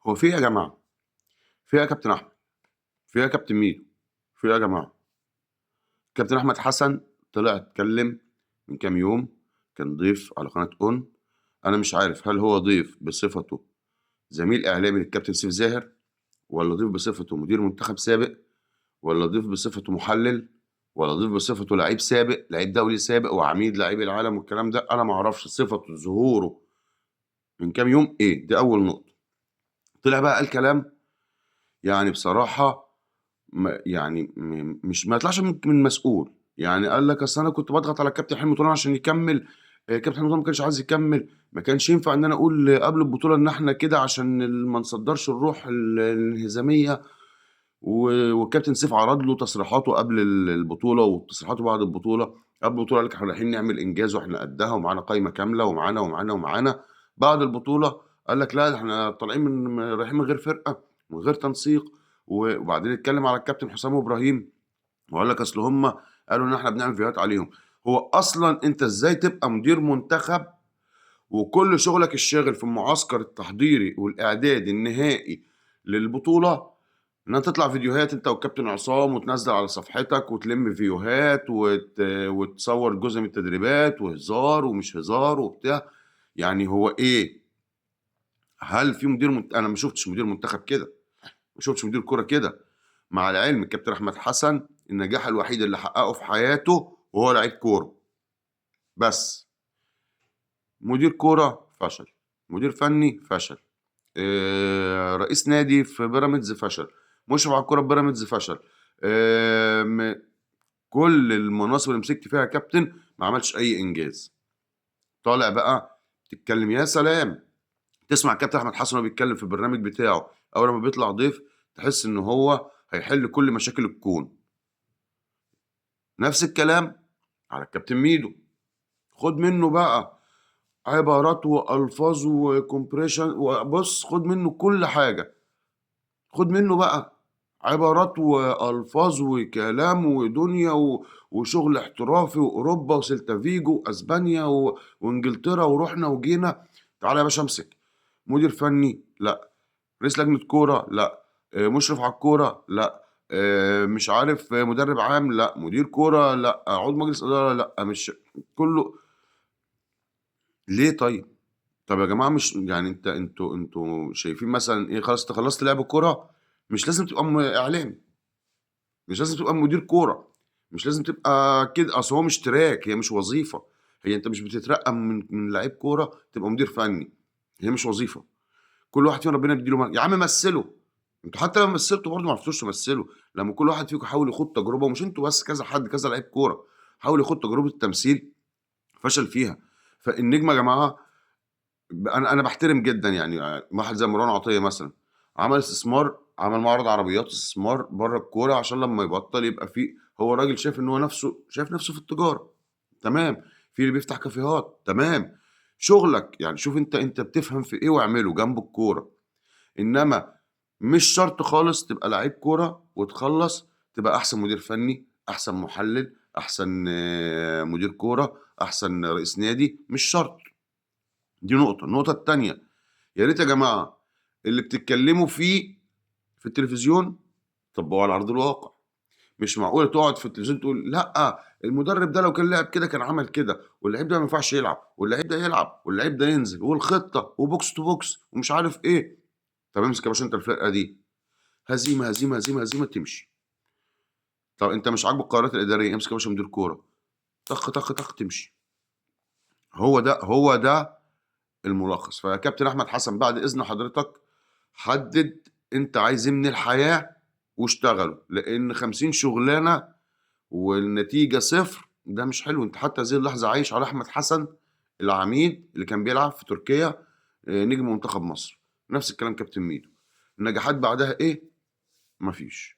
هو في إيه يا جماعة؟ في إيه يا كابتن أحمد؟ في إيه يا كابتن ميدو؟ في إيه يا جماعة؟ كابتن أحمد حسن طلع اتكلم من كام يوم، كان ضيف على قناة أون. أنا مش عارف هل هو ضيف بصفته زميل إعلامي للكابتن سيف زاهر، ولا ضيف بصفته مدير منتخب سابق، ولا ضيف بصفته محلل، ولا ضيف بصفته لعيب سابق، لعيب دولي سابق وعميد لاعبي العالم والكلام ده. أنا ما أعرفش صفة ظهوره من كام يوم إيه. دي أول نقطة. طلع بقى قال كلام يعني بصراحة يعني مش ما يطلعش من مسؤول. يعني قال لك اصل انا كنت بضغط على الكابتن حلمي طولان عشان يكمل. كابتن حلمي طولان ما كانش عايز يكمل. ما كانش ينفع ان انا اقول قبل البطوله ان احنا كده عشان ما نصدرش الروح الانهزاميه. والكابتن سيف عرض له تصريحاته قبل البطوله وتصريحاته بعد البطوله. قبل البطوله قال لك احنا رايحين نعمل انجاز واحنا قدها ومعانا قايمه كامله ومعانا ومعانا ومعانا. بعد البطوله قال لك لا، ده احنا طالعين رايحين من غير فرقه، من غير تنسيق. وبعدين اتكلم على الكابتن حسام ابراهيم وقال لك اصل هم قالوا ان احنا بنعمل فيديوهات عليهم. هو اصلا انت ازاي تبقى مدير منتخب وكل شغلك الشاغل في المعسكر التحضيري والاعداد النهائي للبطوله ان انت تطلع فيديوهات انت والكابتن عصام وتنزل على صفحتك وتلم فيديوهات وتصور جزء من التدريبات وهزار ومش هزار وبتاع؟ يعني هو ايه؟ هل في انا ما شفتش مدير منتخب كده، ما شفتش مدير كوره كده. مع العلم الكابتن احمد حسن النجاح الوحيد اللي حققه في حياته وهو لعيب كوره بس. مدير كوره فشل، مدير فني فشل، رئيس نادي في بيراميدز فشل، مشرف على الكوره في بيراميدز فشل. كل المناصب اللي مسكت فيها كابتن ما عملش اي انجاز. طالع بقى تتكلم يا سلام. تسمع الكابتن احمد حسن وهو بيتكلم في البرنامج بتاعه اول ما بيطلع ضيف تحس ان هو هيحل كل مشاكل الكون. نفس الكلام على الكابتن ميدو. خد منه بقى عبارات والفاظ وكمبريشن وبص، خد منه كل حاجه. خد منه بقى عبارات والفاظ وكلام ودنيا وشغل احترافي واوروبا وسيلتا فيجو واسبانيا وانجلترا ورحنا وجينا. تعالى يا باشا امسك. مدير فني لا، رئيس لجنه كوره لا، مشرف على الكوره لا، مش عارف مدرب عام لا، مدير كوره لا، عضو مجلس اداره لا، مش كله. ليه طيب؟ طب يا جماعه مش يعني انتوا شايفين مثلا ايه؟ خلاص انت خلصت لعب الكوره، مش لازم تبقى اعلامي، مش لازم تبقى مدير كوره، مش لازم تبقى كده. اصل هو مش تراك، هي مش وظيفه. هي انت مش بتترقى من لعيب كوره تبقى مدير فني. هي مش وظيفه. كل واحد فينا ربنا بيديله يا عم مثله. انتوا حتى لما مثلتوا برضه ما عرفتوش تمثلوا. لما كل واحد فيكم حاول يخوض تجربه، ومش انتوا بس، كذا حد كذا لعيب كوره حاول يخوض تجربه التمثيل فشل فيها. فالنجم يا جماعه، انا بحترم جدا يعني واحد زي مروان عطيه مثلا عمل استثمار، عمل معرض عربيات استثمار بره الكوره عشان لما يبطل يبقى فيه. هو راجل شايف ان هو نفسه، شايف نفسه في التجاره. تمام. في اللي بيفتح كافيهات. تمام. شغلك يعني شوف انت بتفهم في ايه واعمله جنب الكوره. انما مش شرط خالص تبقى لعيب كوره وتخلص تبقى احسن مدير فني، احسن محلل، احسن مدير كوره، احسن رئيس نادي. مش شرط. دي نقطة. النقطة التانية، يا ريت يا جماعة اللي بتتكلموا فيه في التلفزيون طبقوه على أرض الواقع. مش معقولة تقعد في التلفزيون تقول لا المدرب ده لو كان لعب كده كان عمل كده، واللعيب ده ما ينفعش يلعب، واللعيب ده يلعب، واللعيب ده ينزل، والخطة وبوكس تو بوكس ومش عارف ايه. طب امسك يا باشا انت الفرقة دي، هزيمة هزيمة هزيمة هزيمة تمشي. طب انت مش عاجبك القرارات الإدارية، امسك يا باشا مدير كورة، طخ طخ طخ تمشي. هو ده الملخص. فيا كابتن احمد حسن بعد اذن حضرتك حدد انت عايز ايه من الحياه واشتغله، لان 50 شغلانه والنتيجه صفر ده مش حلو. انت حتى هذه اللحظه عايش على احمد حسن العميد اللي كان بيلعب في تركيا، نجم منتخب مصر. نفس الكلام كابتن ميدو. النجاحات بعدها ايه؟ مفيش.